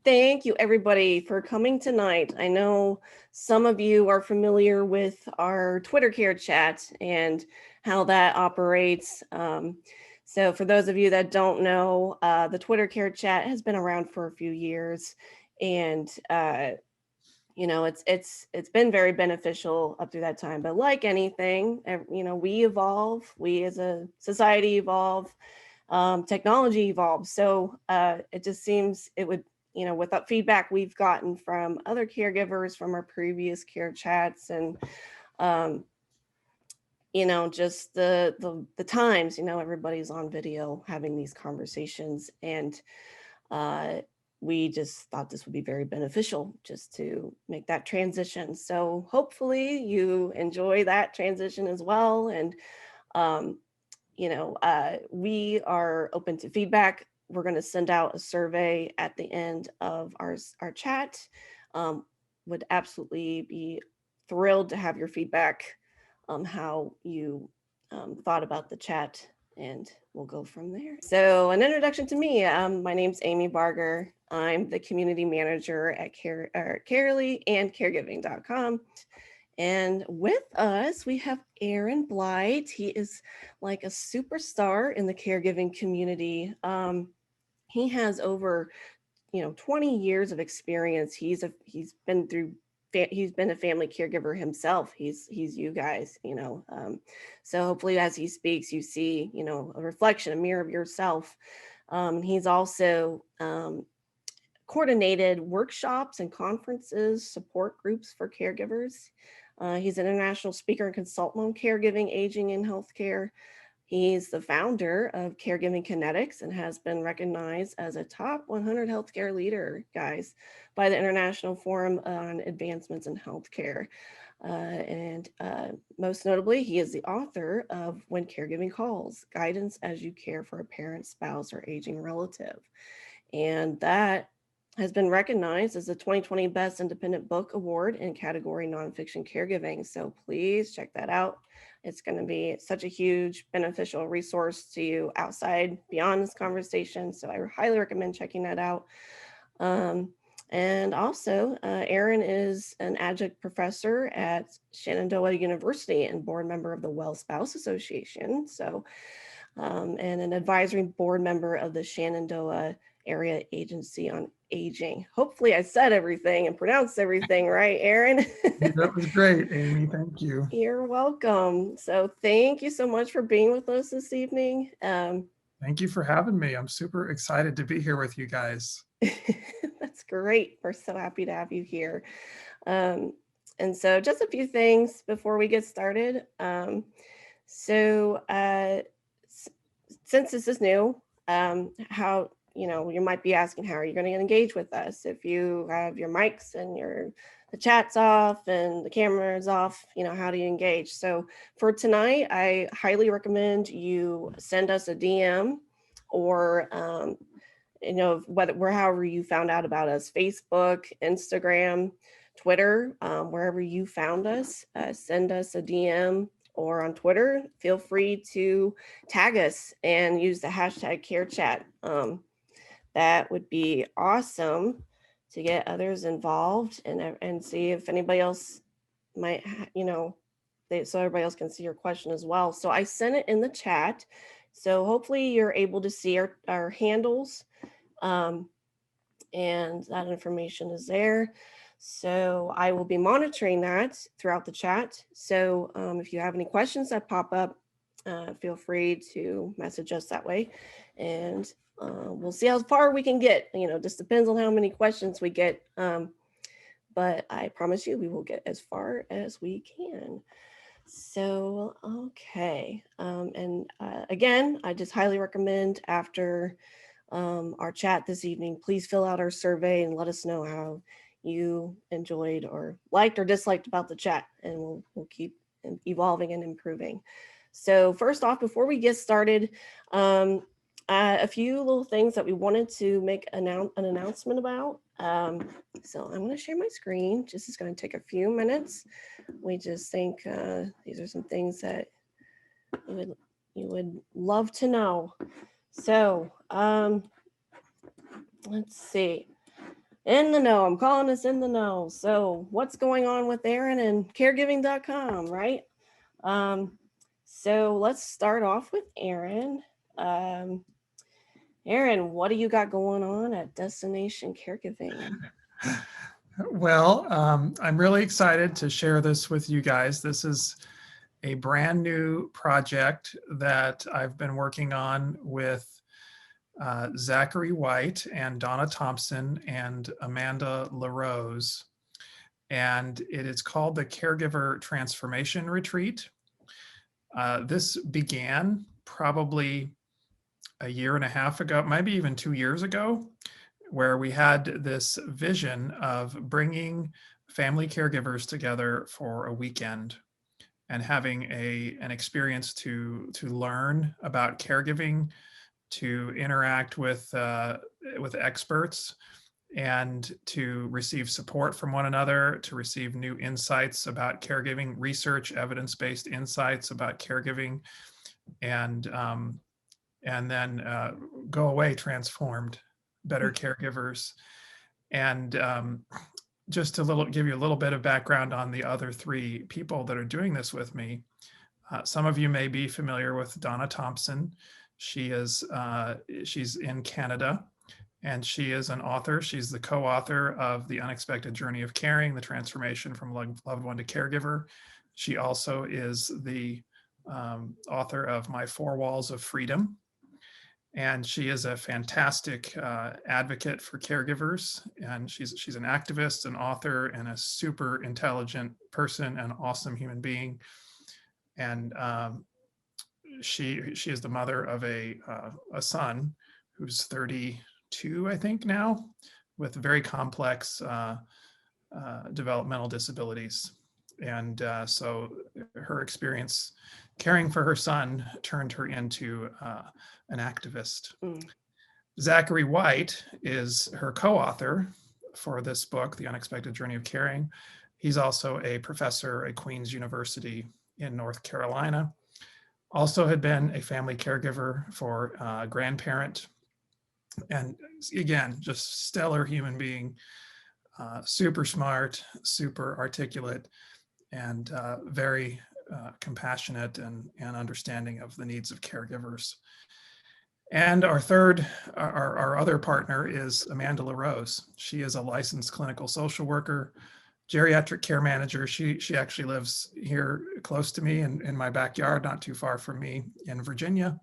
thank you everybody for coming tonight. I know some of you are familiar with our Twitter care chat and how that operates. So for those of you that don't know, the Twitter care chat has been around for a few years, and it's been very beneficial up through that time. But like anything, we evolve, we as a society evolve, technology evolves. So it just seems it would, with that feedback we've gotten from other caregivers from our previous care chats, and um, just the times, everybody's on video having these conversations, and we just thought this would be very beneficial just to make that transition. So hopefully you enjoy that transition as well. And we are open to feedback. We're going to send out a survey at the end of our chat. Would absolutely be thrilled to have your feedback, how you thought about the chat, and we'll go from there. So an introduction to me, my name's Amy Barger. I'm the community manager at Carely and caregiving.com. And with us, we have Aaron Blight. He is like a superstar in the caregiving community. He has over, 20 years of experience. He's been a family caregiver himself. He's you guys, so hopefully as he speaks, you see, a reflection, a mirror of yourself. He's also coordinated workshops and conferences, support groups for caregivers. He's an international speaker and consultant on caregiving, aging, and healthcare. He's the founder of Caregiving Kinetics and has been recognized as a top 100 healthcare leader, guys, by the International Forum on Advancements in Healthcare. And most notably, he is the author of When Caregiving Calls, Guidance as You Care for a Parent, Spouse, or Aging Relative. And that has been recognized as the 2020 Best Independent Book Award in category Non-Fiction Caregiving. So please check that out. It's going to be such a huge beneficial resource to you outside, beyond this conversation. So I highly recommend checking that out. And also, Aaron is an adjunct professor at Shenandoah University and board member of the Well Spouse Association. So, and an advisory board member of the Shenandoah Area Agency on Aging. Hopefully I said everything and pronounced everything right, Aaron. That was great, Amy. Thank you. You're welcome. So thank you so much for being with us this evening. Thank you for having me. I'm super excited to be here with you guys. That's great. We're so happy to have you here. And so just a few things before we get started. Since this is new, how, you might be asking, how are you going to engage with us? If you have your mics and the chat's off and the camera's off, how do you engage? So for tonight, I highly recommend you send us a DM or, however you found out about us, Facebook, Instagram, Twitter, wherever you found us, send us a DM. Or on Twitter, feel free to tag us and use the hashtag carechat. That would be awesome to get others involved and see if anybody else might, so everybody else can see your question as well. So I sent it in the chat. So hopefully you're able to see our handles, and that information is there. So I will be monitoring that throughout the chat. So if you have any questions that pop up, feel free to message us that way. And we'll see how far we can get. Just depends on how many questions we get. But I promise you we will get as far as we can. So, okay. And again, I just highly recommend we're our chat this evening, please fill out our survey and let us know how you enjoyed or liked or disliked about the chat, and we'll keep evolving and improving. So first off, before we get started, a few little things that we wanted to make an announcement about. So I'm going to share my screen. This is going to take a few minutes. We just think these are some things that you would love to know. So let's see. In the know. I'm calling us in the know. So what's going on with Aaron and caregiving.com, right? So let's start off with Aaron. Aaron, what do you got going on at Destination Caregiving? Well, I'm really excited to share this with you guys. This is a brand new project that I've been working on with Zachary White and Donna Thompson and Amanda LaRose. And it is called the Caregiver Transformation Retreat. This began probably a year and a half ago, maybe even 2 years ago, where we had this vision of bringing family caregivers together for a weekend and having an experience to learn about caregiving, to interact with experts, and to receive support from one another, to receive new insights about caregiving, research, evidence-based insights about caregiving, and then go away transformed, better caregivers. And just to give you a little bit of background on the other three people that are doing this with me. Some of you may be familiar with Donna Thompson. She's in Canada, and she is an author. She's the co-author of The Unexpected Journey of Caring, the transformation from loved one to caregiver. She also is the author of My Four Walls of Freedom. And she is a fantastic advocate for caregivers. And she's an activist, an author, and a super intelligent person, an awesome human being. And she is the mother of a son who's 32, I think now, with very complex developmental disabilities. And so her experience caring for her son turned her into an activist. Zachary White is her co-author for this book, The Unexpected Journey of Caring. He's also a professor at Queen's University in North Carolina. Also had been a family caregiver for a grandparent. And again, just stellar human being, super smart, super articulate, and very compassionate and understanding of the needs of caregivers. And our other partner is Amanda LaRose. She is a licensed clinical social worker, geriatric care manager. She actually lives here close to me in my backyard, not too far from me in Virginia.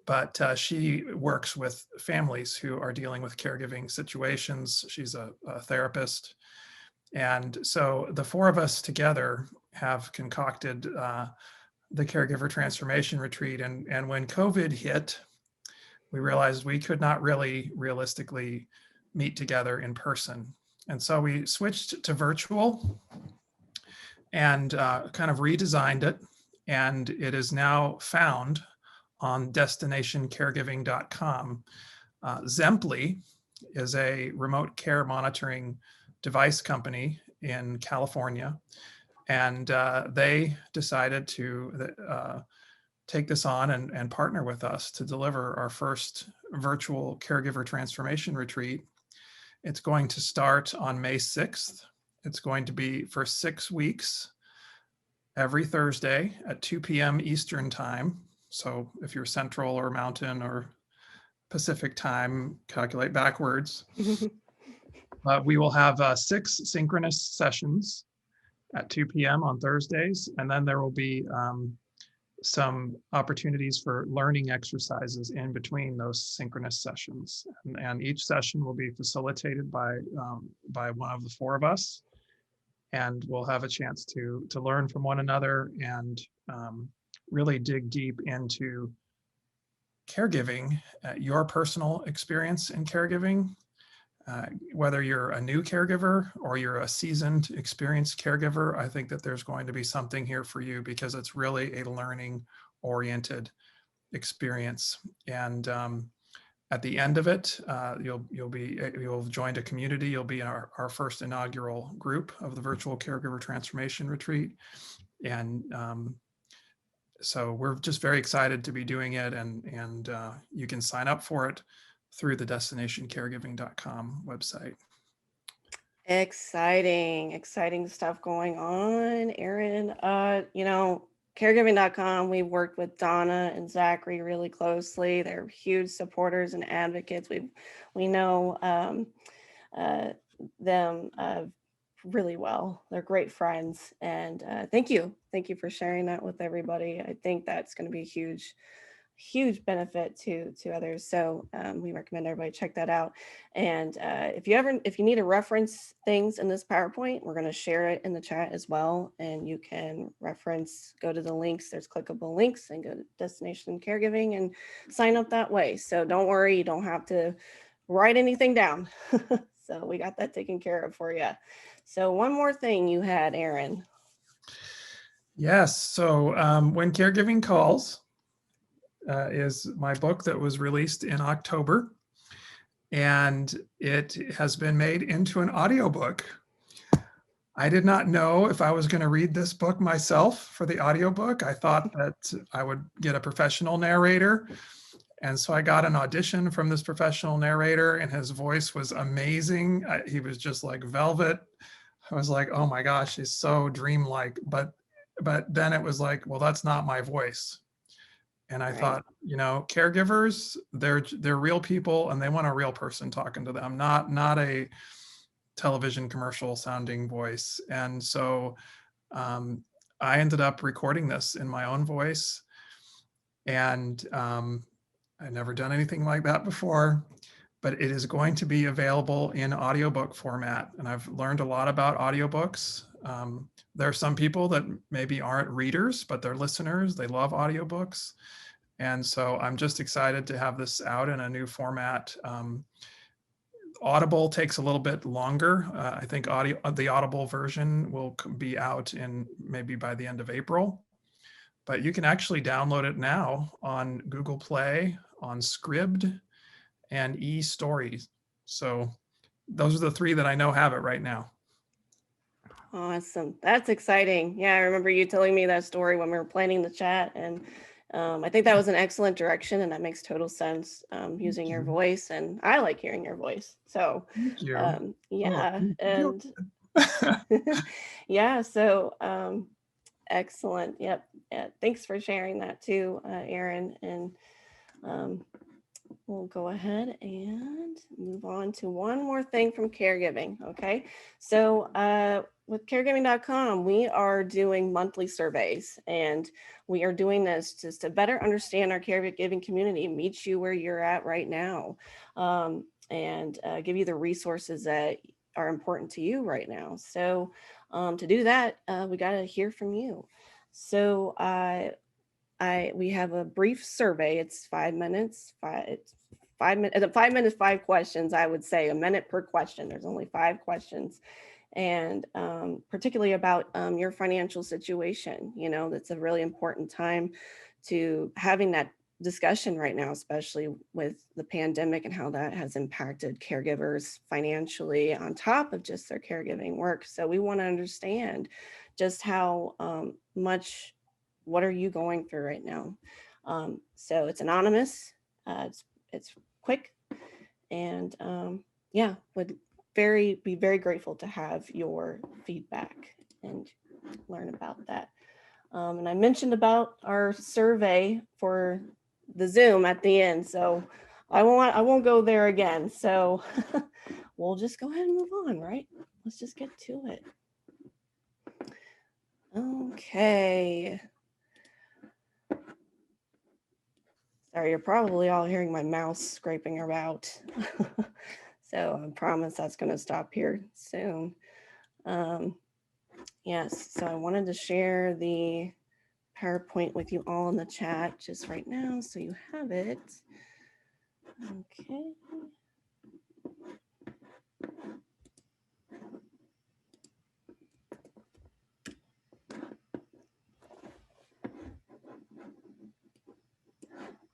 But she works with families who are dealing with caregiving situations. She's a therapist. And so the four of us together have concocted the Caregiver Transformation Retreat. And when COVID hit, we realized we could not really realistically meet together in person. And so we switched to virtual and kind of redesigned it. And it is now found on destinationcaregiving.com. Zemply is a remote care monitoring device company in California. And they decided to take this on and partner with us to deliver our first virtual caregiver transformation retreat. It's going to start on May 6th. It's going to be for 6 weeks, every Thursday at 2 p.m. Eastern time. So if you're Central or Mountain or Pacific time, calculate backwards. We will have 6 synchronous sessions at 2 p.m. on Thursdays, and then there will be some opportunities for learning exercises in between those synchronous sessions. And each session will be facilitated by one of the four of us, and we'll have a chance to learn from one another and really dig deep into caregiving, your personal experience in caregiving, whether you're a new caregiver or you're a seasoned, experienced caregiver. I think that there's going to be something here for you because it's really a learning-oriented experience. And at the end of it, you'll have joined a community. You'll be in our first inaugural group of the Virtual Caregiver Transformation Retreat. And so we're just very excited to be doing it, and you can sign up for it through the destinationcaregiving.com website. Exciting stuff going on, Aaron. Caregiving.com, we've worked with Donna and Zachary really closely. They're huge supporters and advocates. We know them really well. They're great friends, and thank you for sharing that with everybody. I think that's going to be huge benefit to others. So we recommend everybody check that out. And if you need to reference things in this PowerPoint, we're going to share it in the chat as well. And you can go to the links. There's clickable links, and go to Destination Caregiving and sign up that way. So don't worry, you don't have to write anything down. So we got that taken care of for you. So one more thing you had, Aaron. Yes. So When Caregiving Calls is my book that was released in October, and it has been made into an audiobook. I did not know if I was going to read this book myself for the audiobook. I thought that I would get a professional narrator. And so I got an audition from this professional narrator, and his voice was amazing. He was just like velvet. I was like, oh my gosh, he's so dreamlike. But then it was like, well, that's not my voice. And I thought, caregivers, they're real people, and they want a real person talking to them, not a television commercial sounding voice. And so I ended up recording this in my own voice. And I'd never done anything like that before, but it is going to be available in audiobook format. And I've learned a lot about audiobooks. There are some people that maybe aren't readers, but they're listeners. They love audiobooks. And so I'm just excited to have this out in a new format. Audible takes a little bit longer. I think the Audible version will be out in maybe by the end of April. But you can actually download it now on Google Play, on Scribd, and eStories. So those are the three that I know have it right now. Awesome. That's exciting. Yeah, I remember you telling me that story when we were planning the chat, and I think that was an excellent direction, and that makes total sense, using your voice, and I like hearing your voice. So yeah, and yeah, so excellent. Yep. Yeah, thanks for sharing that too, Aaron. And we'll go ahead and move on to one more thing from caregiving. Okay. So with caregiving.com, we are doing monthly surveys, and we are doing this just to better understand our caregiving community, meet you where you're at right now, and give you the resources that are important to you right now. So to do that, we got to hear from you. So we have a brief survey. It's 5 minutes, 5 minutes, 5 questions. I would say a minute per question. There's only 5 questions, and particularly about your financial situation. That's a really important time to having that discussion right now, especially with the pandemic and how that has impacted caregivers financially on top of just their caregiving work. So we want to understand just how much, what are you going through right now? So it's anonymous, it's quick, and yeah, would be very grateful to have your feedback and learn about that. And I mentioned about our survey for the Zoom at the end, so I won't go there again. So we'll just go ahead and move on, right? Let's just get to it. Okay. Sorry, you're probably all hearing my mouse scraping about. So I promise that's going to stop here soon. Yes, so I wanted to share the PowerPoint with you all in the chat just right now, so you have it. Okay.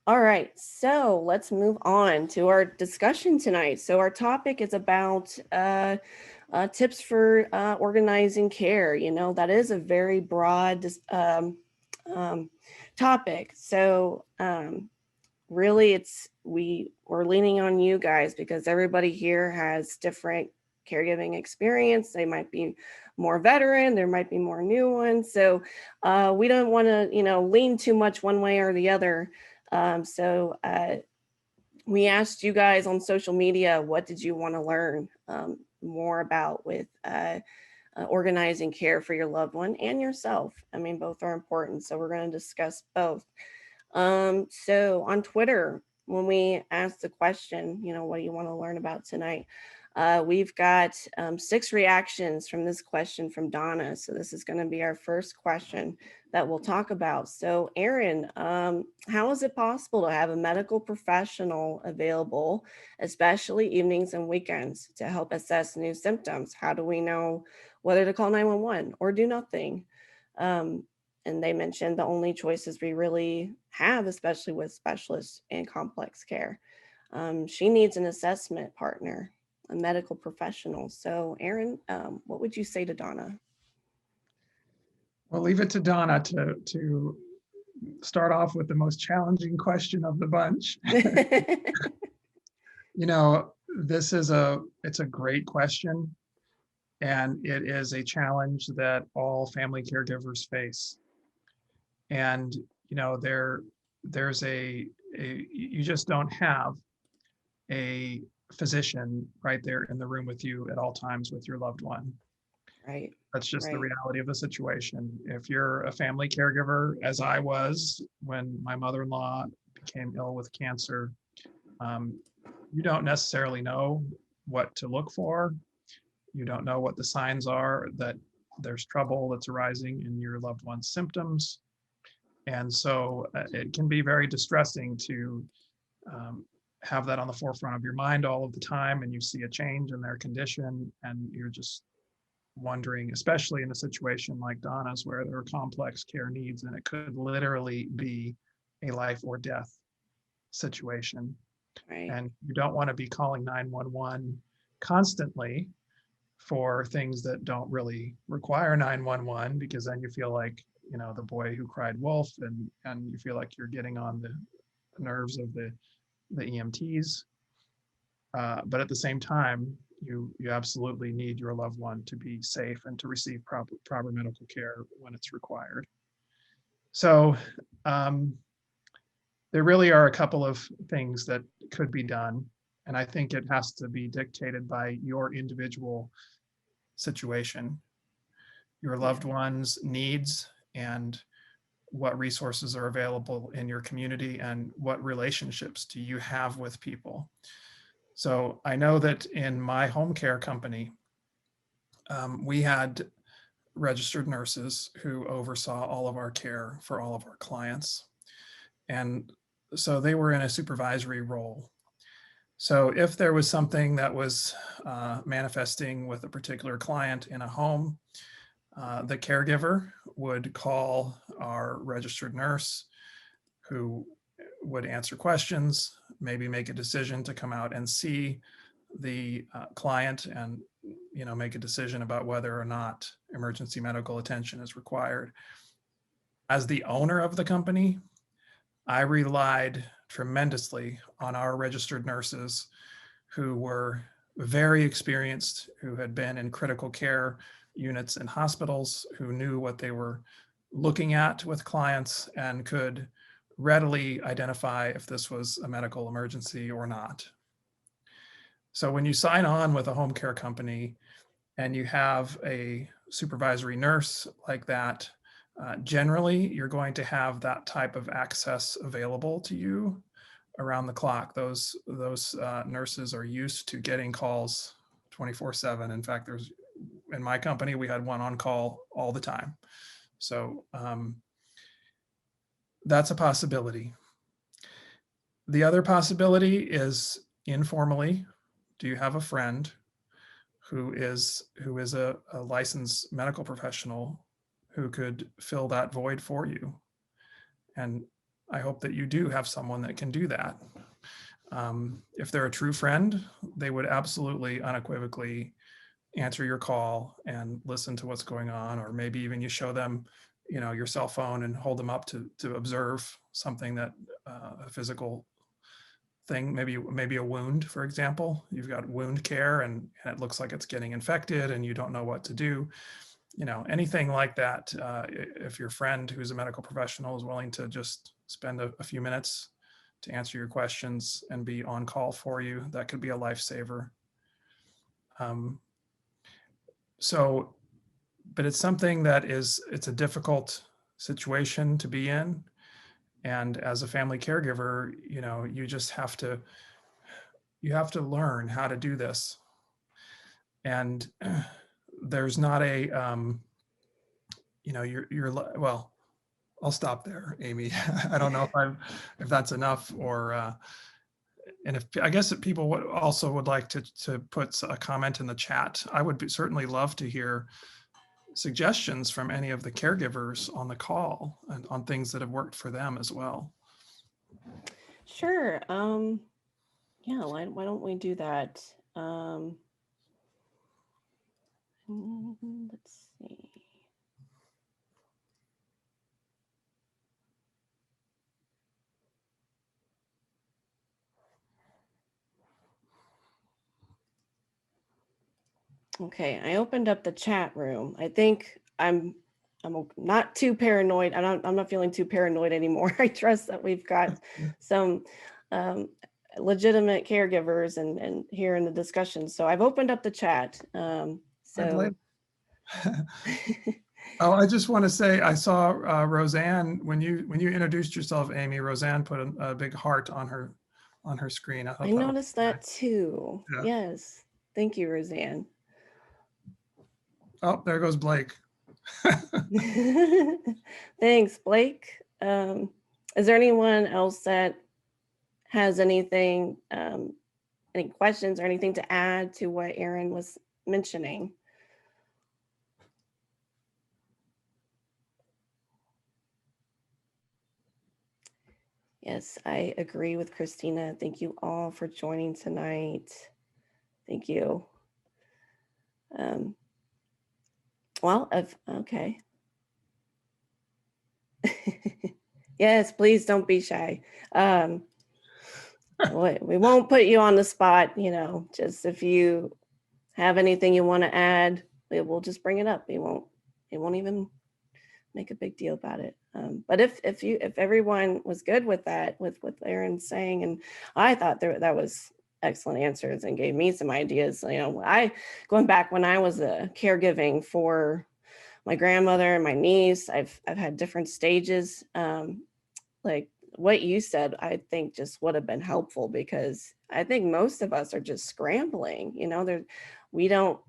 All right, so let's move on to our discussion tonight. So our topic is about tips for organizing care. That is a very broad topic. So really we're leaning on you guys, because everybody here has different caregiving experience. They might be more veteran, there might be more new ones. So we don't want to, lean too much one way or the other. We asked you guys on social media, what did you want to learn more about with organizing care for your loved one and yourself? I mean, both are important. So we're going to discuss both. So on Twitter, when we asked the question, what do you want to learn about tonight? We've got 6 reactions from this question from Donna. So this is going to be our first question that we'll talk about. So Aaron, how is it possible to have a medical professional available, especially evenings and weekends, to help assess new symptoms? How do we know whether to call 911 or do nothing? And they mentioned the only choices we really have, especially with specialists in complex care. She needs an assessment partner, a medical professional. So Aaron, what would you say to Donna? We'll leave it to Donna to start off with the most challenging question of the bunch. It's a great question, and it is a challenge that all family caregivers face. And there's you just don't have a physician right there in the room with you at all times with your loved one. Right. That's just the Right. reality of the situation. If you're a family caregiver, as I was when my mother-in-law became ill with cancer, you don't necessarily know what to look for. You don't know what the signs are that there's trouble that's arising in your loved one's symptoms. And so it can be very distressing to have that on the forefront of your mind all of the time, and you see a change in their condition, and you're just wondering, especially in a situation like Donna's where there are complex care needs and it could literally be a life or death situation. Right. And you don't want to be calling 911 constantly for things that don't really require 911, because then you feel like, the boy who cried wolf, and you feel like you're getting on the nerves of the EMTs. But at the same time, you absolutely need your loved one to be safe and to receive proper medical care when it's required. So there really are a couple of things that could be done, and I think it has to be dictated by your individual situation, your loved one's needs, and what resources are available in your community, and what relationships do you have with people. So I know that in my home care company, we had registered nurses who oversaw all of our care for all of our clients. And so they were in a supervisory role. So if there was something that was manifesting with a particular client in a home, the caregiver would call our registered nurse, who would answer questions, maybe make a decision to come out and see the client, and make a decision about whether or not emergency medical attention is required. As the owner of the company, I relied tremendously on our registered nurses, who were very experienced, who had been in critical care units in hospitals, who knew what they were looking at with clients and could readily identify if this was a medical emergency or not. So when you sign on with a home care company and you have a supervisory nurse like that, generally you're going to have that type of access available to you around the clock. Those nurses are used to getting calls 24/7. In fact, in my company, we had one on call all the time. So that's a possibility. The other possibility is informally. Do you have a friend who is a licensed medical professional who could fill that void for you? And I hope that you do have someone that can do that. If they're a true friend, they would absolutely unequivocally answer your call and listen to what's going on, or maybe even you show them, your cell phone and hold them up to observe something that a physical thing, maybe a wound, for example. You've got wound care and it looks like it's getting infected and you don't know what to do. Anything like that. If your friend who's a medical professional is willing to just spend a few minutes to answer your questions and be on call for you, that could be a lifesaver. But it's something that it's a difficult situation to be in. And as a family caregiver, you just have to learn how to do this. And there's not a, well, I'll stop there, Amy. I don't know if that's enough, or, and I guess if people would like to put a comment in the chat, I would certainly love to hear suggestions from any of the caregivers on the call and on things that have worked for them as well. Sure. Yeah, why don't we do that? Let's see. Okay, I opened up the chat room. I think I'm not too paranoid. I'm not feeling too paranoid anymore. I trust that we've got some legitimate caregivers and here in the discussion. So I've opened up the chat. Oh, I just want to say I saw Roseanne when you introduced yourself, Amy. Roseanne put a big heart on her screen. I noticed that too. Yeah. Yes, thank you, Roseanne. Oh, there goes Blake. Thanks, Blake. Is there anyone else that has anything, any questions or anything to add to what Aaron was mentioning? Yes, I agree with Christina. Thank you all for joining tonight. Thank you. Well, okay. Yes, please don't be shy. We won't put you on the spot, just if you have anything you want to add, we'll just bring it up. It won't even make a big deal about it. But if everyone was good with that, with what Aaron's saying, and I thought that was excellent answers and gave me some ideas. Going back when I was caregiving for my grandmother and my niece, I've had different stages. Like what you said, I think just would have been helpful, because I think most of us are just scrambling. We don't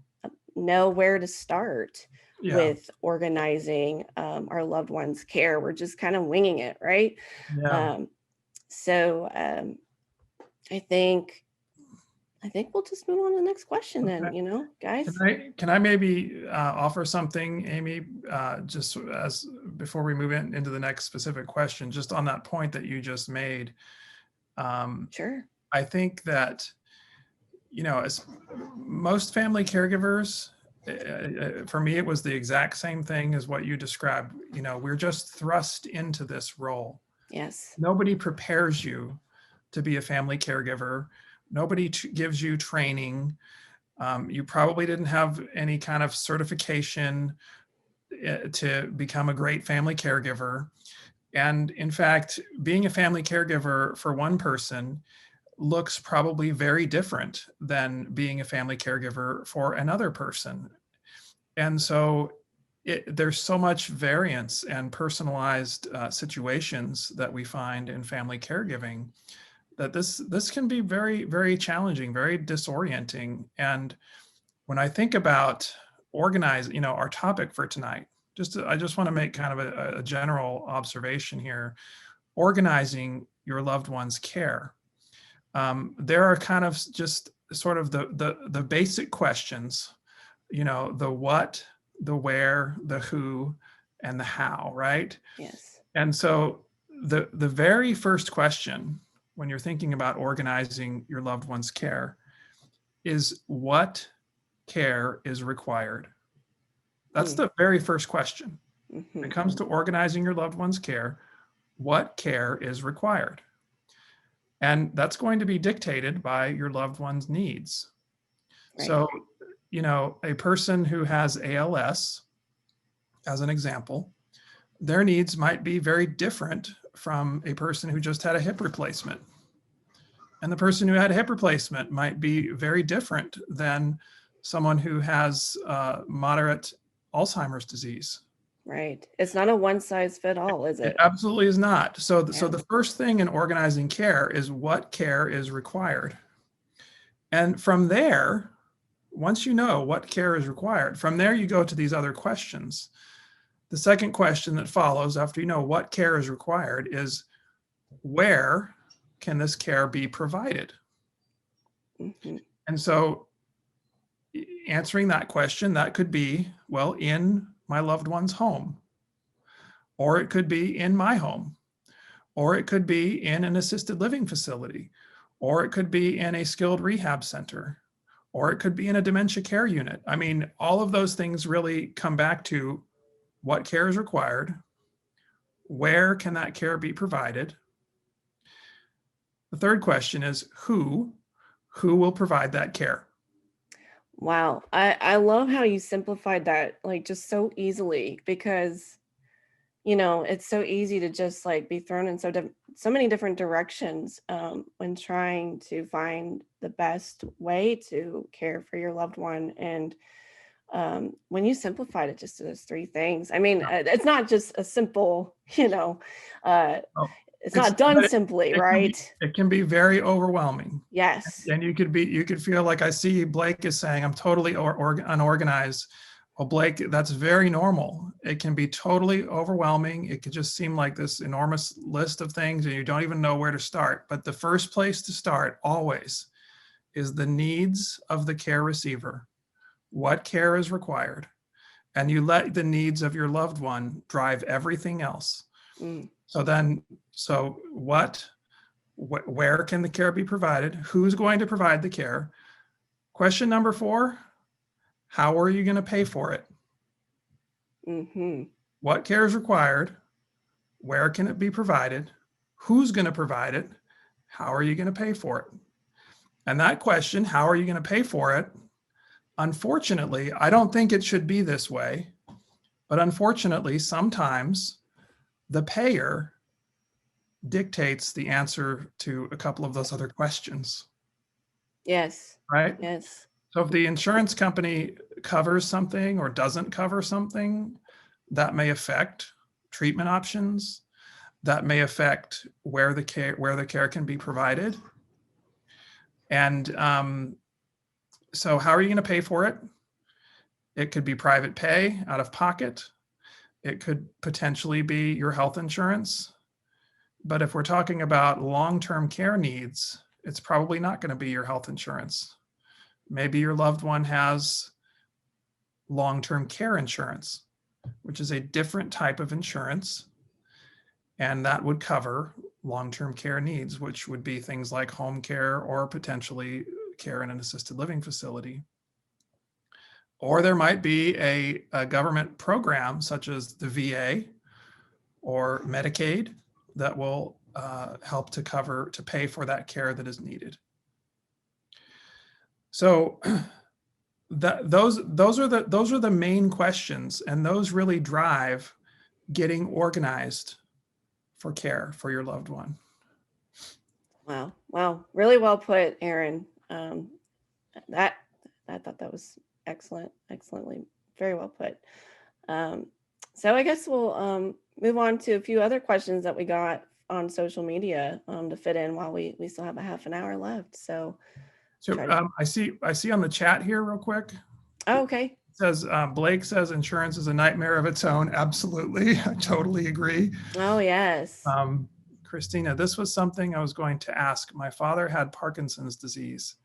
know where to start with organizing our loved ones' care. We're just kind of winging it, right? Yeah. I think we'll just move on to the next question then, guys. Can I maybe offer something, Amy, just as before we move into the next specific question, just on that point that you just made? Sure. I think that, as most family caregivers, for me, it was the exact same thing as what you described. We're just thrust into this role. Yes. Nobody prepares you to be a family caregiver. Nobody gives you training. You probably didn't have any kind of certification to become a great family caregiver. And in fact, being a family caregiver for one person looks probably very different than being a family caregiver for another person. And so there's so much variance and personalized situations that we find in family caregiving, that this can be very, very challenging, very disorienting. And when I think about organizing, our topic for tonight, I just want to make kind of a general observation here. Organizing your loved one's care. There are kind of just sort of the basic questions, the what, the where, the who, and the how, right? Yes. And so the very first question when you're thinking about organizing your loved one's care is, what care is required? That's the very first question. Mm-hmm. When it comes to organizing your loved one's care, what care is required? And that's going to be dictated by your loved one's needs. Right. So, you know, a person who has ALS, as an example, their needs might be very different from a person who just had a hip replacement. And the person who had a hip replacement might be very different than someone who has moderate Alzheimer's disease. Right. It's not a one size fit all, is It it? absolutely is not. So, so Yeah. the first thing in organizing care is what care is required. And from there, once you know what care is required, from there you go to these other questions. The second question that follows after you know what care is required is, where can this care be provided? Mhm. And so answering that question, that could be, well, in my loved one's home, or it could be in my home, or it could be in an assisted living facility, or it could be in a skilled rehab center, or it could be in a dementia care unit. I mean, all of those things really come back to what care is required, where can that care be provided? The third question is who will provide that care? Wow. I love how you simplified that like just so easily, because it's so easy to just like be thrown in so many different directions when trying to find the best way to care for your loved one. And when you simplified it just to those three things, I mean, it's not just a simple, Oh, it's not done but simply, right? it can be very overwhelming. Yes. And you could feel like, I see Blake is saying, I'm totally unorganized. Well, Blake, that's very normal. It can be totally overwhelming. It could just seem like this enormous list of things and you don't even know where to start. But the first place to start always is the needs of the care receiver. What care is required? And you let the needs of your loved one drive everything else. Mm. So where can the care be provided? Who's going to provide the care? Question number 4, how are you going to pay for it? Hmm. What care is required? Where can it be provided? Who's going to provide it? How are you going to pay for it? And that question, how are you going to pay for it? Unfortunately, I don't think it should be this way, but unfortunately, sometimes the payer dictates the answer to a couple of those other questions. Yes. Right? Yes. So if the insurance company covers something or doesn't cover something, that may affect treatment options. That may affect where the care can be provided. And so how are you going to pay for it? It could be private pay out of pocket. It could potentially be your health insurance. But if we're talking about long-term care needs, it's probably not going to be your health insurance. Maybe your loved one has long-term care insurance, which is a different type of insurance. And that would cover long-term care needs, which would be things like home care or potentially care in an assisted living facility. Or there might be a government program such as the VA or Medicaid that will help to pay for that care that is needed. So those are the main questions, and those really drive getting organized for care for your loved one. Wow. Wow. Really well put, Aaron. That I thought that was excellent. Excellently. Very well put. So I guess we'll move on to a few other questions that we got on social media to fit in while we still have a half an hour left. So I see on the chat here real quick. Oh, okay. It says Blake says insurance is a nightmare of its own. Absolutely. I totally agree. Oh, yes. Christina, this was something I was going to ask. My father had Parkinson's disease.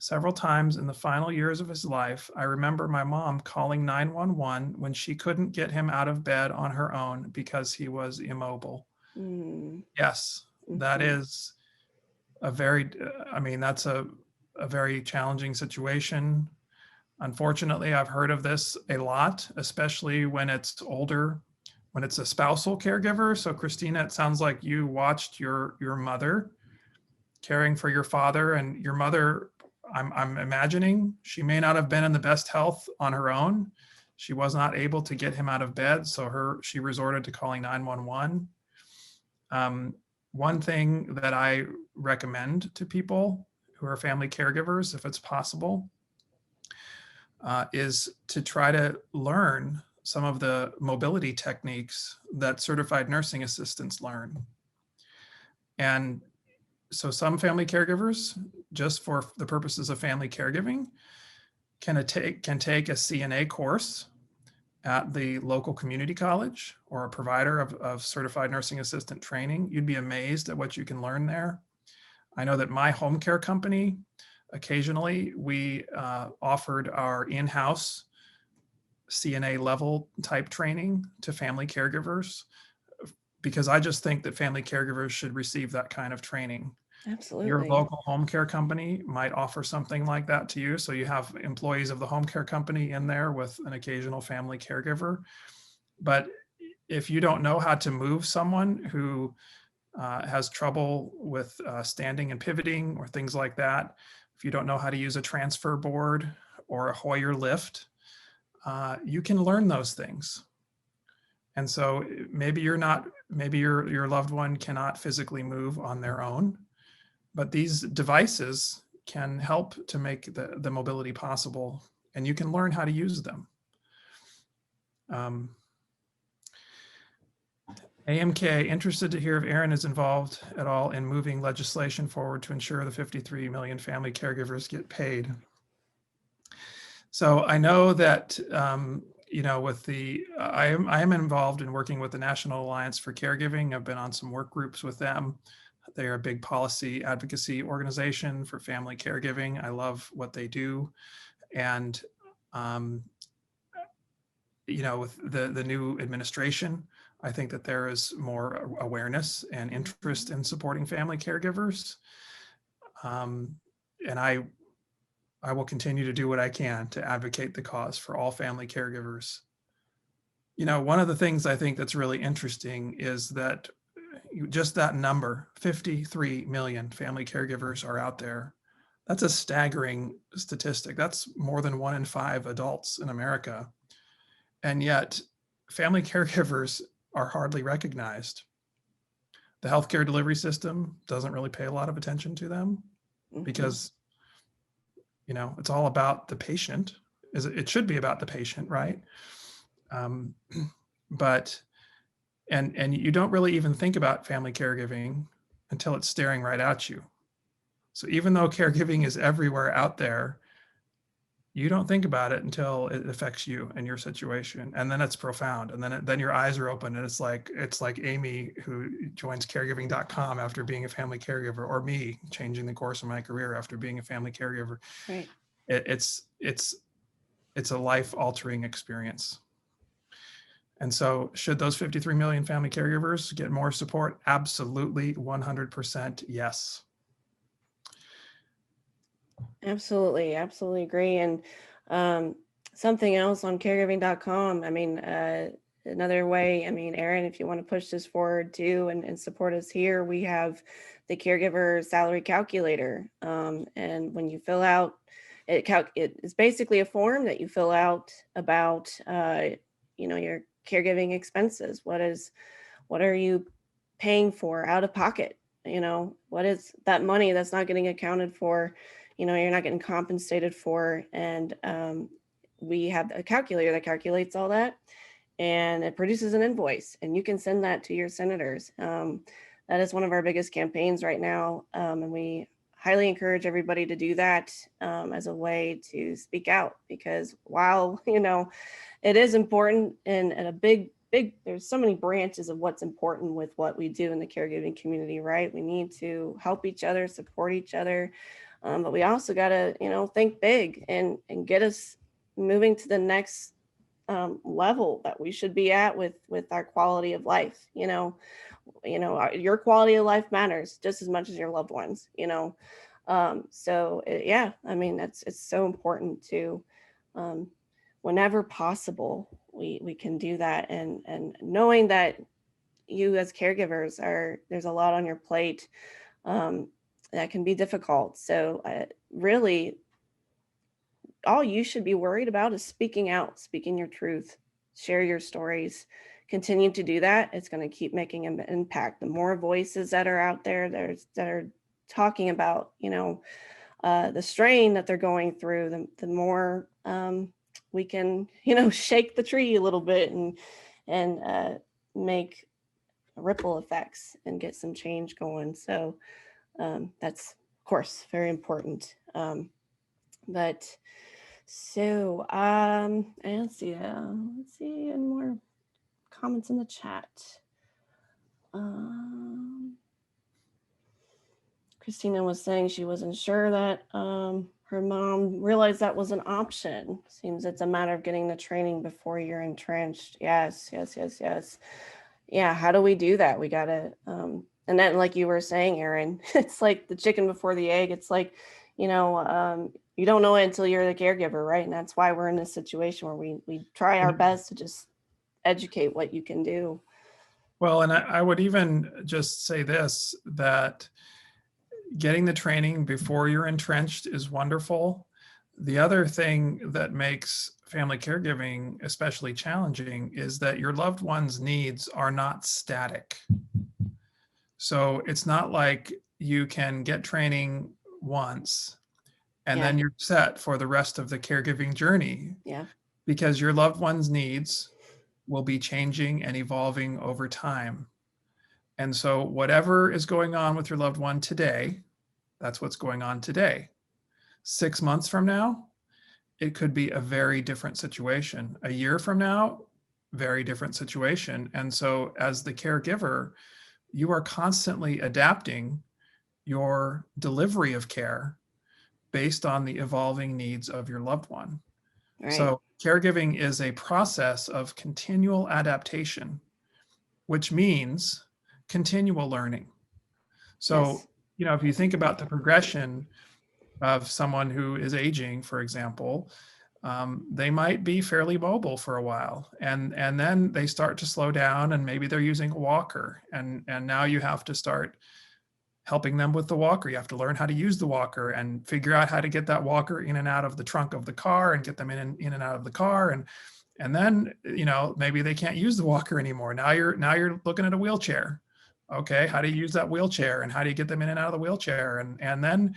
Several times in the final years of his life, I remember my mom calling 911 when she couldn't get him out of bed on her own because he was immobile. Mm. Yes, that is that's a very challenging situation. Unfortunately, I've heard of this a lot, especially when it's older, when it's a spousal caregiver. So Christina, it sounds like you watched your mother caring for your father and your mother. I'm imagining she may not have been in the best health on her own. She was not able to get him out of bed, so she resorted to calling 911. One thing that I recommend to people who are family caregivers, if it's possible, is to try to learn some of the mobility techniques that certified nursing assistants learn. And so some family caregivers, just for the purposes of family caregiving, can take a CNA course at the local community college or a provider of certified nursing assistant training. You'd be amazed at what you can learn there. I know that my home care company, occasionally we offered our in-house CNA level type training to family caregivers, because I just think that family caregivers should receive that kind of training. Absolutely. Your local home care company might offer something like that to you. So you have employees of the home care company in there with an occasional family caregiver. But if you don't know how to move someone who has trouble with standing and pivoting or things like that, if you don't know how to use a transfer board or a Hoyer lift, you can learn those things. And so maybe your loved one cannot physically move on their own, but these devices can help to make the mobility possible, and you can learn how to use them. AMK, interested to hear if Aaron is involved at all in moving legislation forward to ensure the 53 million family caregivers get paid. So I know that with I am involved in working with the National Alliance for Caregiving. I've been on some work groups with them. They are a big policy advocacy organization for family caregiving. I love what they do. And, with the new administration, I think that there is more awareness and interest in supporting family caregivers. And I will continue to do what I can to advocate the cause for all family caregivers. One of the things I think that's really interesting is that just that number, 53 million family caregivers are out there. That's a staggering statistic. That's more than 1 in 5 adults in America. And yet family caregivers are hardly recognized. The healthcare delivery system doesn't really pay a lot of attention to them because it's all about the patient. It should be about the patient, right? But you don't really even think about family caregiving until it's staring right at you. So even though caregiving is everywhere out there, you don't think about it until it affects you and your situation, and then it's profound. And then your eyes are open, and it's like Amy, who joins caregiving.com after being a family caregiver, or me changing the course of my career after being a family caregiver. Right. It's a life-altering experience. And so should those 53 million family caregivers get more support? Absolutely, 100% yes. Absolutely agree. And something else on caregiving.com, another way, Aaron, if you want to push this forward too and support us here, we have the caregiver salary calculator. And when you fill out, it's basically a form that you fill out about, your caregiving expenses. What are you paying for out of pocket? What is that money that's not getting accounted for? You're not getting compensated for. And we have a calculator that calculates all that, and it produces an invoice, and you can send that to your senators. That is one of our biggest campaigns right now. And we highly encourage everybody to do that as a way to speak out, because while, it is important and a big, there's so many branches of what's important with what we do in the caregiving community, right? We need to help each other, support each other. But we also got to, think big and get us moving to the next level that we should be at with our quality of life. Your quality of life matters just as much as your loved ones. It's so important to, whenever possible, we can do that, and knowing that you as caregivers there's a lot on your plate. that can be difficult. So really, all you should be worried about is speaking out, speaking your truth, share your stories, continue to do that. It's going to keep making an impact. The more voices that are out there that are talking about, the strain that they're going through, the more we can, shake the tree a little bit and make ripple effects and get some change going. So that's, of course, very important. But so, and let's see any more comments in the chat. Christina was saying she wasn't sure that her mom realized that was an option. Seems it's a matter of getting the training before you're entrenched. Yes. Yeah, how do we do that? We gotta, and then like you were saying, Aaron, it's like the chicken before the egg. It's like, you don't know it until you're the caregiver, right? And that's why we're in this situation where we try our best to just educate what you can do. Well, and I would even just say this, that getting the training before you're entrenched is wonderful. The other thing that makes family caregiving especially challenging is that your loved one's needs are not static. So it's not like you can get training once and then you're set for the rest of the caregiving journey. Yeah. Because your loved one's needs will be changing and evolving over time. And so whatever is going on with your loved one today, that's what's going on today. 6 months from now, it could be a very different situation. A year from now, very different situation. And so as the caregiver, you are constantly adapting your delivery of care based on the evolving needs of your loved one. Right. So caregiving is a process of continual adaptation, which means continual learning. So, yes. If you think about the progression of someone who is aging, for example, they might be fairly mobile for a while, and then they start to slow down, and maybe they're using a walker, and now you have to start helping them with the walker. You have to learn how to use the walker and figure out how to get that walker in and out of the trunk of the car and get them in and out of the car. And then, maybe they can't use the walker anymore. Now you're looking at a wheelchair. Okay, how do you use that wheelchair, and how do you get them in and out of the wheelchair? And then,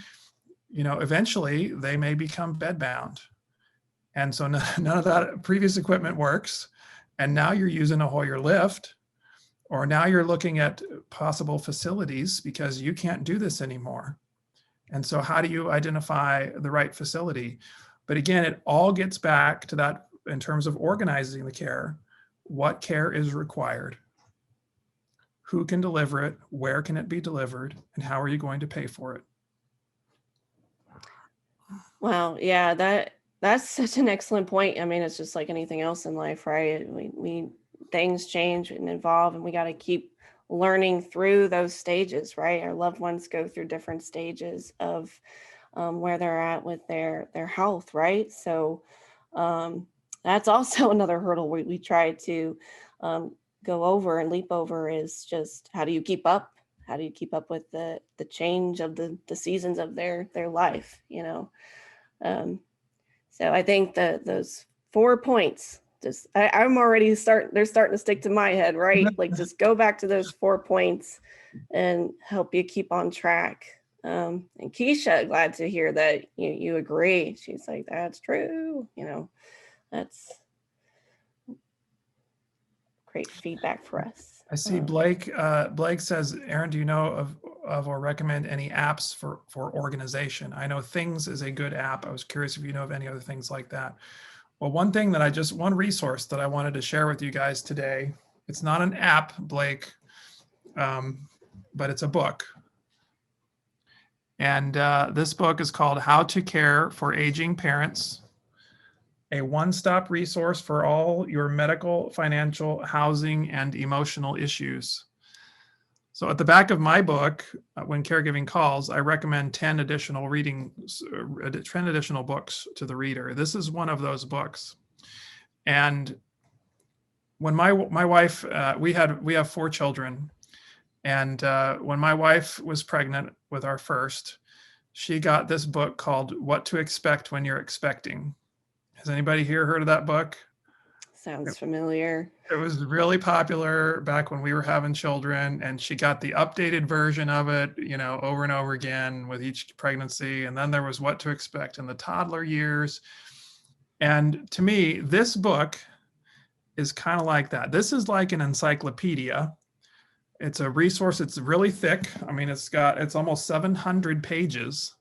eventually they may become bedbound. And so none of that previous equipment works. And now you're using a Hoyer lift, or now you're looking at possible facilities because you can't do this anymore. And so how do you identify the right facility? But again, it all gets back to that in terms of organizing the care. What care is required? Who can deliver it? Where can it be delivered? And how are you going to pay for it? Well, yeah, that's such an excellent point. I mean, it's just like anything else in life, right? We things change and evolve, and we got to keep learning through those stages, right? Our loved ones go through different stages of where they're at with their health, right? So that's also another hurdle we try to go over and leap over, is just how do you keep up? How do you keep up with the change of the seasons of their life, So I think that those 4 points, just I'm already they're starting to stick to my head, right? Like just go back to those 4 points and help you keep on track. And Keisha, glad to hear that you agree. She's like, that's true. That's great feedback for us. I see Blake. Blake says, Aaron, do you know of or recommend any apps for organization? I know Things is a good app. I was curious if you know of any other things like that. Well, one resource that I wanted to share with you guys today, it's not an app, Blake, but it's a book. And this book is called How to Care for Aging Parents, a one-stop resource for all your medical, financial, housing, and emotional issues. So at the back of my book, When Caregiving Calls, I recommend 10 additional books to the reader. This is one of those books. And when my wife, we have 4 children, And when my wife was pregnant with our first, she got this book called What to Expect When You're Expecting. Has anybody here heard of that book? Sounds familiar. It was really popular back when we were having children, and she got the updated version of it, over and over again with each pregnancy. And then there was What to Expect in the Toddler years. And to me, this book is kind of like that. This is like an encyclopedia. It's a resource. It's really thick. I mean, it's almost 700 pages.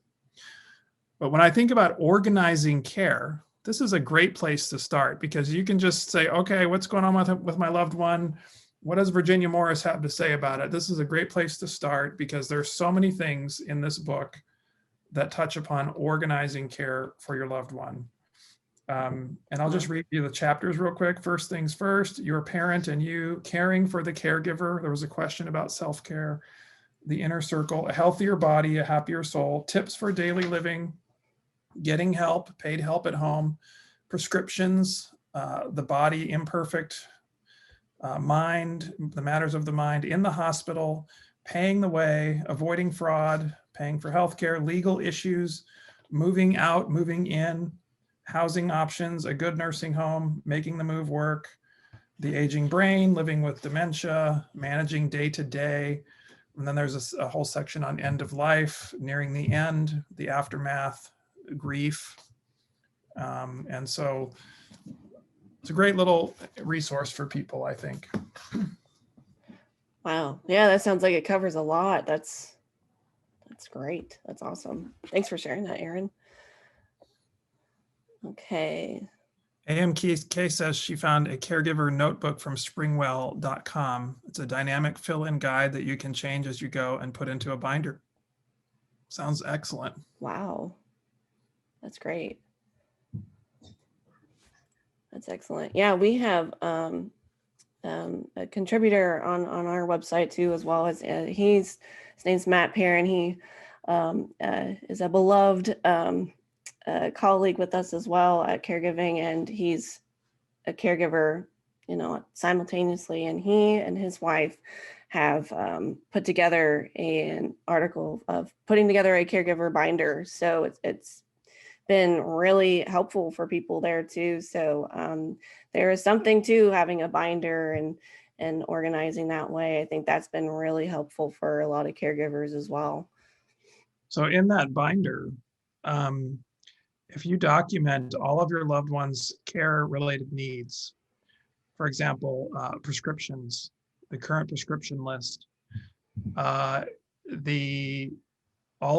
But when I think about organizing care, this is a great place to start, because you can just say, okay, what's going on with my loved one? What does Virginia Morris have to say about it? This is a great place to start, because there's so many things in this book that touch upon organizing care for your loved one. And I'll just read you the chapters real quick. First things first, your parent and you, caring for the caregiver. There was a question about self-care. The inner circle, a healthier body, a happier soul, tips for daily living, getting help, paid help at home, prescriptions, the body imperfect, mind, the matters of the mind in the hospital, paying the way, avoiding fraud, paying for healthcare, legal issues, moving out, moving in, housing options, a good nursing home, making the move work, the aging brain, living with dementia, managing day to day. And then there's a whole section on end of life, nearing the end, the aftermath, grief. And so it's a great little resource for people, I think. Wow. Yeah, that sounds like it covers a lot. That's great. That's awesome. Thanks for sharing that, Aaron. Okay. AMK says she found a caregiver notebook from springwell.com. It's a dynamic fill-in guide that you can change as you go and put into a binder. Sounds excellent. Wow. That's great. That's excellent. Yeah, we have a contributor on our website too, as well as his name's Matt Perrin. He is a beloved colleague with us as well at Caregiving, and he's a caregiver, simultaneously. And he and his wife have put together an article of putting together a caregiver binder. So it's been really helpful for people there too. So there is something to having a binder and organizing that way. I think that's been really helpful for a lot of caregivers as well. So in that binder, if you document all of your loved one's care-related needs, for example, prescriptions, the current prescription list, all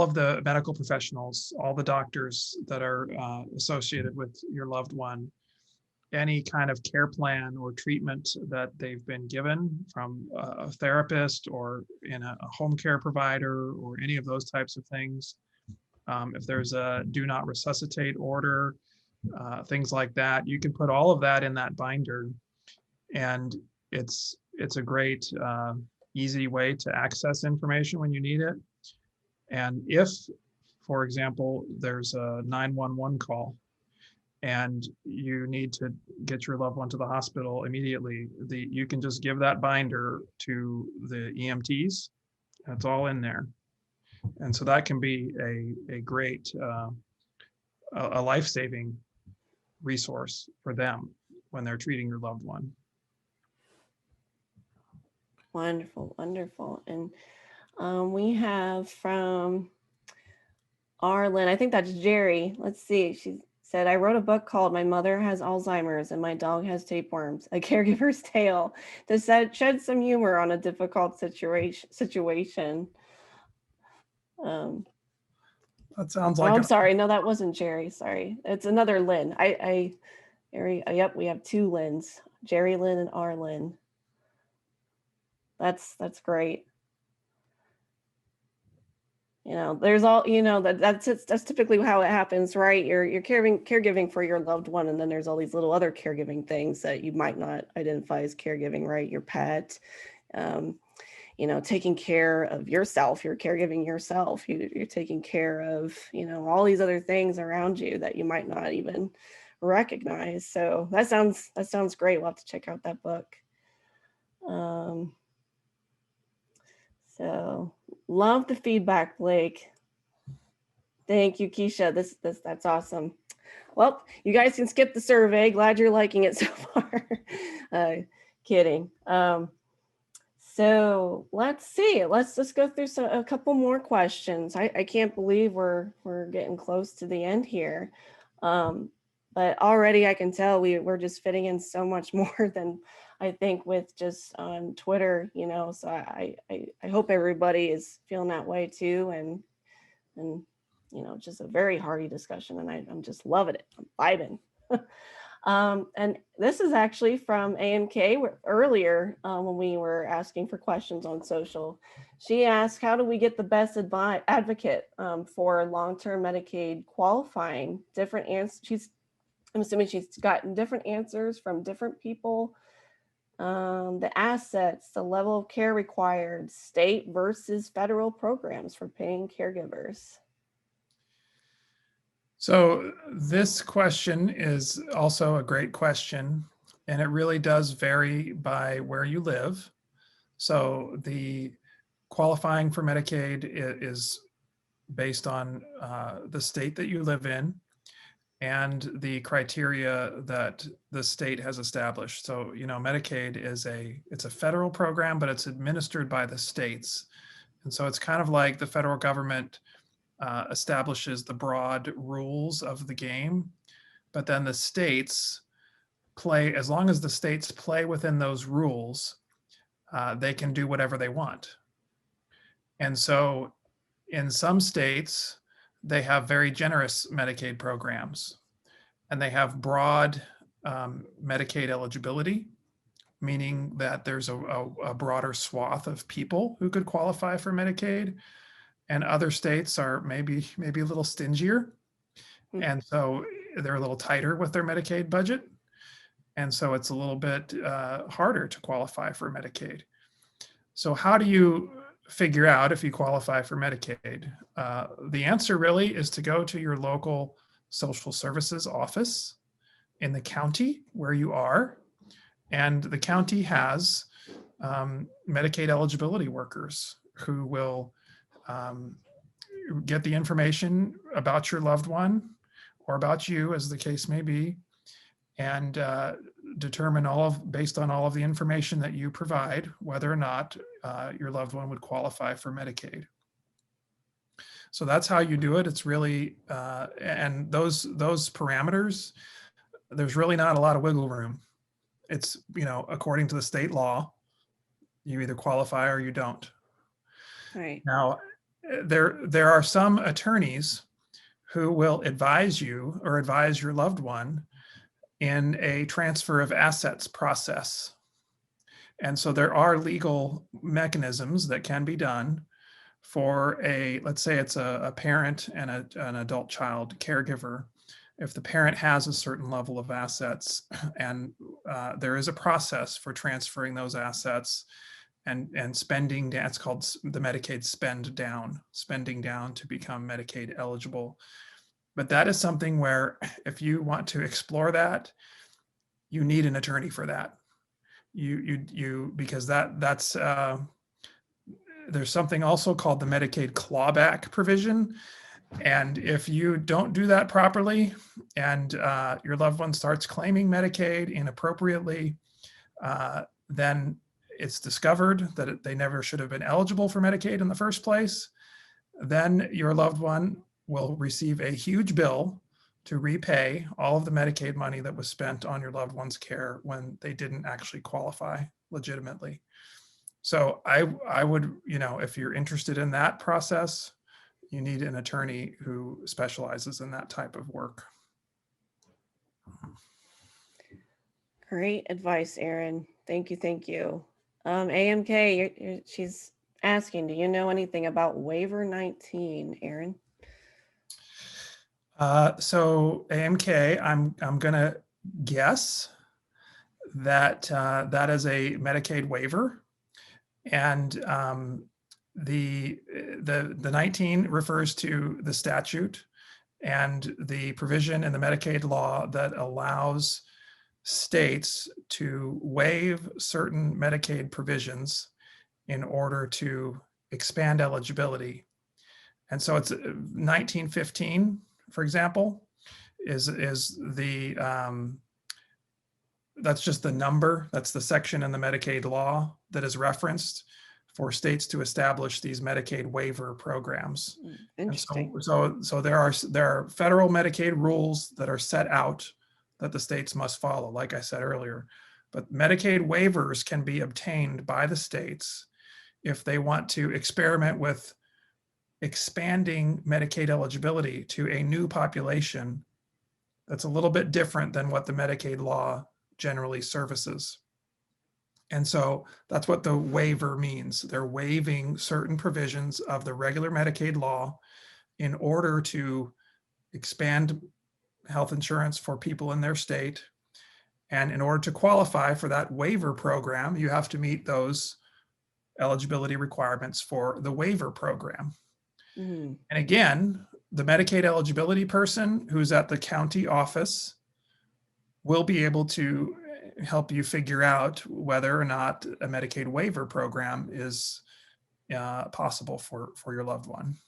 of the medical professionals, all the doctors that are associated with your loved one, any kind of care plan or treatment that they've been given from a therapist or in a home care provider or any of those types of things. If there's a do not resuscitate order, things like that, you can put all of that in that binder. And it's a great, easy way to access information when you need it. And if, for example, there's a 911 call and you need to get your loved one to the hospital immediately, you can just give that binder to the EMTs. That's all in there. And so that can be a great, a life-saving resource for them when they're treating your loved one. Wonderful, wonderful. And we have from Arlen, I think that's Jerry. Let's see. She said, I wrote a book called My Mother Has Alzheimer's and My Dog Has Tapeworms, a caregiver's tale to shed some humor on a difficult situation. That sounds like. I'm sorry. No, that wasn't Jerry. Sorry. It's another Lynn. Yep, we have two Lyns, Jerry Lynn and Arlen. That's great. There's all, that's typically how it happens, right? You're caregiving for your loved one, and then there's all these little other caregiving things that you might not identify as caregiving, right? Your pet, taking care of yourself, you're caregiving yourself, you're taking care of, all these other things around you that you might not even recognize. So that sounds great. We'll have to check out that book. So love the feedback, Blake. Thank you, Keisha. That's awesome. Well, you guys can skip the survey. Glad you're liking it so far. Kidding. So let's see. Let's just go through a couple more questions. I can't believe we're getting close to the end here. But already I can tell we're just fitting in so much more than I think with just on Twitter, so I hope everybody is feeling that way too. And just a very hearty discussion, and I'm just loving it. I'm vibing. And this is actually from AMK earlier when we were asking for questions on social. She asked, how do we get the best advocate for long-term Medicaid qualifying? Different answers. I'm assuming she's gotten different answers from different people. The assets, the level of care required, state versus federal programs for paying caregivers. So this question is also a great question, and it really does vary by where you live. So the qualifying for Medicaid is based on the state that you live in and the criteria that the state has established. So, Medicaid it's a federal program, but it's administered by the states. And so it's kind of like the federal government establishes the broad rules of the game, but then the states play, as long as the states play within those rules, they can do whatever they want. And so in some states, they have very generous Medicaid programs, and they have broad Medicaid eligibility, meaning that there's a broader swath of people who could qualify for Medicaid. And other states are maybe a little stingier. And so they're a little tighter with their Medicaid budget. And so it's a little bit harder to qualify for Medicaid. So how do you figure out if you qualify for Medicaid? The answer really is to go to your local social services office in the county where you are. And the county has Medicaid eligibility workers who will get the information about your loved one or about you, as the case may be, and determine based on all of the information that you provide, whether or not your loved one would qualify for Medicaid. So that's how you do it. It's really, and those parameters, there's really not a lot of wiggle room. It's, according to the state law, you either qualify or you don't. Right. Now, there are some attorneys who will advise you or advise your loved one in a transfer of assets process. And so there are legal mechanisms that can be done for let's say it's a parent and an adult child caregiver. If the parent has a certain level of assets, and there is a process for transferring those assets and spending down, it's called the Medicaid spending down to become Medicaid eligible. But that is something where if you want to explore that, you need an attorney for that. Because that's there's something also called the Medicaid clawback provision. And if you don't do that properly and your loved one starts claiming Medicaid inappropriately, then it's discovered that they never should have been eligible for Medicaid in the first place, then your loved one will receive a huge bill to repay all of the Medicaid money that was spent on your loved one's care when they didn't actually qualify legitimately. So I would, if you're interested in that process, you need an attorney who specializes in that type of work. Great advice, Aaron. Thank you. Thank you. AMK, she's asking, do you know anything about waiver 19, Aaron? So AMK, I'm gonna guess that that is a Medicaid waiver, and the 19 refers to the statute and the provision in the Medicaid law that allows states to waive certain Medicaid provisions in order to expand eligibility. And so it's 1915, for example, is the, that's just the number, that's the section in the Medicaid law that is referenced for states to establish these Medicaid waiver programs. Interesting. And so there are federal Medicaid rules that are set out that the states must follow, like I said earlier. But Medicaid waivers can be obtained by the states if they want to experiment with expanding Medicaid eligibility to a new population that's a little bit different than what the Medicaid law generally services. And so that's what the waiver means. They're waiving certain provisions of the regular Medicaid law in order to expand health insurance for people in their state. And in order to qualify for that waiver program, you have to meet those eligibility requirements for the waiver program. And again, the Medicaid eligibility person who's at the county office will be able to help you figure out whether or not a Medicaid waiver program is possible for your loved one.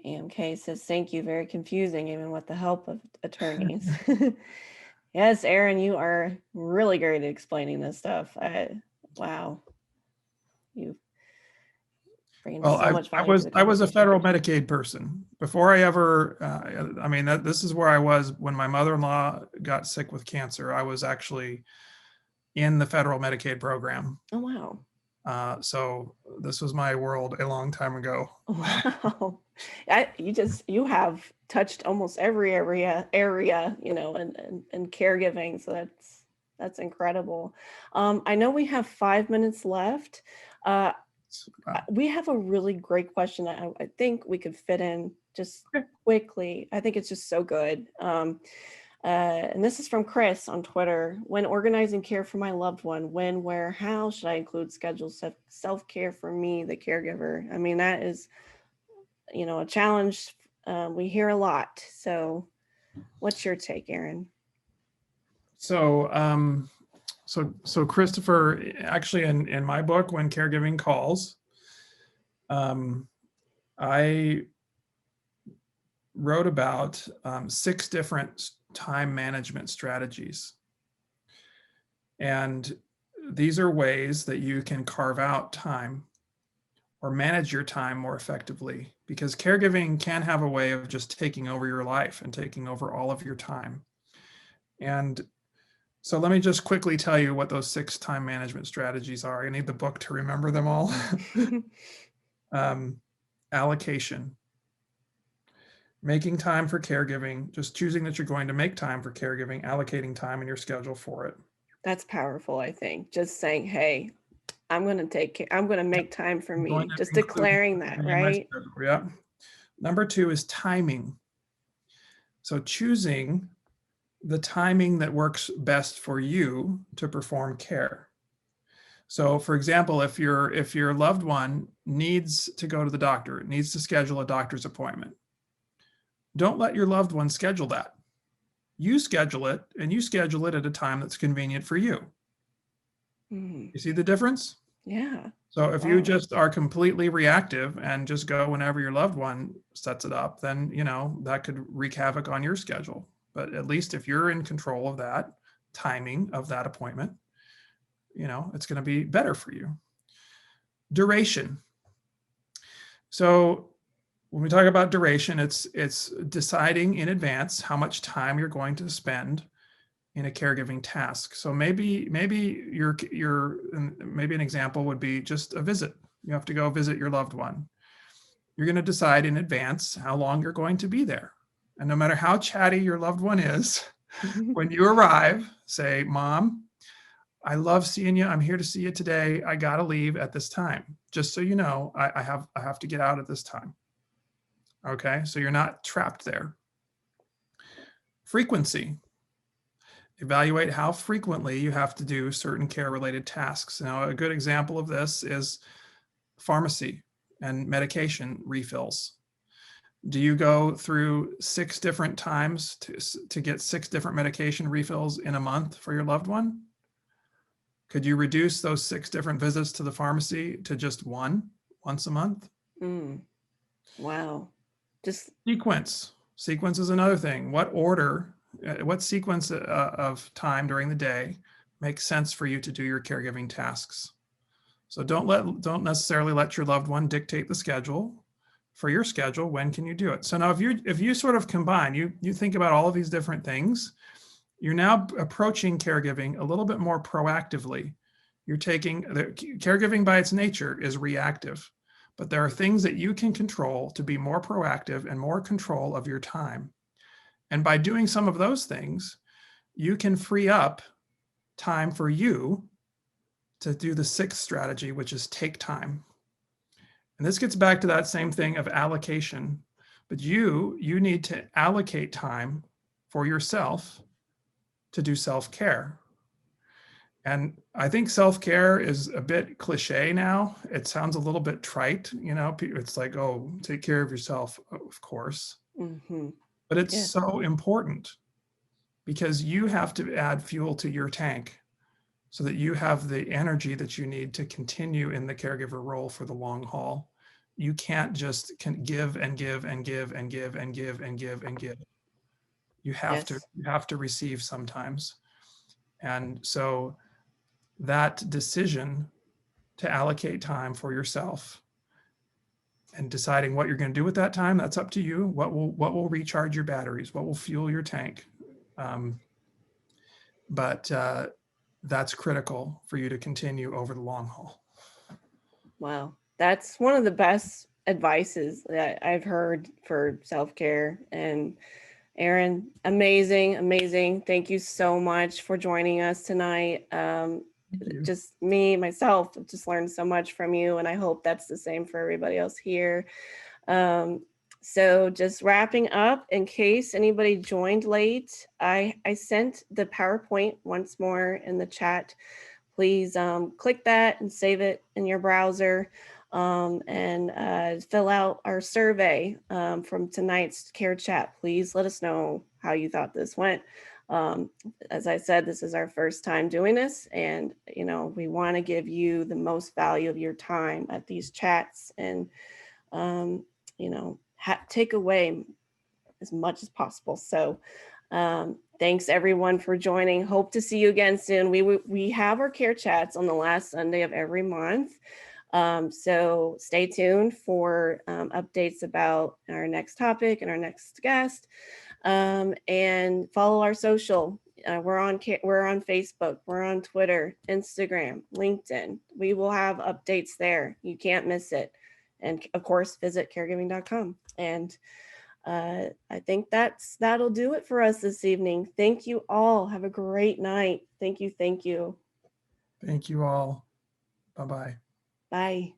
AMK says, thank you. Very confusing, even with the help of attorneys. Yes, Aaron, you are really great at explaining this stuff. Wow. You bring Well, so much value to the I was a conversation. federal Medicaid person before I ever, I mean, this is where I was when my mother-in-law got sick with cancer. I was actually in the federal Medicaid program. Oh, wow. So this was my world a long time ago. Wow. You have touched almost every area, you know, and caregiving. So that's incredible. I know we have 5 minutes left. We have a really great question that I think we could fit in just quickly. I think it's just so good. And this is from Chris on Twitter. When organizing care for my loved one, when, where, how should I include scheduled self-care for me, the caregiver? I mean, that is, you know, a challenge we hear a lot. So what's your take, Aaron? So, so Christopher, actually in my book, When Caregiving Calls, I wrote about 6 different time management strategies. And these are ways that you can carve out time or manage your time more effectively, because caregiving can have a way of just taking over your life and taking over all of your time. And so let me just quickly tell you what those 6 time management strategies are. I need the book to remember them all. Allocation. Making time for caregiving, just choosing that you're going to make time for caregiving, allocating time in your schedule for it. That's powerful, I think. Just saying, hey, I'm going to make time for me. Just declaring that, right? Yeah. Number 2 is timing. So choosing the timing that works best for you to perform care. So for example, if your loved one needs to go to the doctor, needs to schedule a doctor's appointment, don't let your loved one schedule that. You schedule it, and you schedule it at a time that's convenient for you. You see the difference? Yeah. So if you just are completely reactive and just go whenever your loved one sets it up, then, you know, that could wreak havoc on your schedule. But at least if you're in control of that timing of that appointment, you know, it's going to be better for you. Duration. So when we talk about duration, it's deciding in advance how much time you're going to spend in a caregiving task. So maybe an example would be just a visit. You have to go visit your loved one. You're going to decide in advance how long you're going to be there. And no matter how chatty your loved one is, when you arrive, say, Mom, I love seeing you. I'm here to see you today. I got to leave at this time. Just so you know, I have to get out at this time. Okay, so you're not trapped there. Frequency. Evaluate how frequently you have to do certain care-related tasks. Now, a good example of this is pharmacy and medication refills. Do you go through 6 different times to get 6 different medication refills in a month for your loved one? Could you reduce those 6 different visits to the pharmacy to just once a month? Wow. Just Sequence. Sequence is another thing. What order, what sequence of time during the day makes sense for you to do your caregiving tasks? So don't necessarily let your loved one dictate the schedule. For your schedule, when can you do it? So now if you sort of combine, you think about all of these different things, you're now approaching caregiving a little bit more proactively. You're taking caregiving by its nature is reactive, but there are things that you can control to be more proactive and more control of your time. And by doing some of those things, you can free up time for you to do the 6th strategy, which is take time. And this gets back to that same thing of allocation, but you need to allocate time for yourself to do self-care. And I think self-care is a bit cliche now. It sounds a little bit trite, it's like, oh, take care of yourself, of course. But it's so important because you have to add fuel to your tank so that you have the energy that you need to continue in the caregiver role for the long haul. You can't just give and give and give and give and give and give and give. You have to receive sometimes. And so that decision to allocate time for yourself and deciding what you're going to do with that time, that's up to you. What will recharge your batteries? What will fuel your tank? But that's critical for you to continue over the long haul. Wow. That's one of the best advices that I've heard for self-care. And Aaron, amazing. Thank you so much for joining us tonight. Just myself, just learned so much from you, and I hope that's the same for everybody else here. So just wrapping up, in case anybody joined late, I sent the PowerPoint once more in the chat. Please click that and save it in your browser, and fill out our survey from tonight's care chat. Please let us know how you thought this went. As I said, this is our first time doing this, and we want to give you the most value of your time at these chats, and take away as much as possible. So thanks everyone for joining. Hope to see you again soon. We have our care chats on the last Sunday of every month. So stay tuned for updates about our next topic and our next guest. And follow our social. We're on Facebook, we're on Twitter, Instagram, LinkedIn. We will have updates there. You can't miss it. And of course, visit caregiving.com. And I think that'll do it for us this evening. Thank you all. Have a great night. Thank you. Thank you all. Bye-bye. Bye.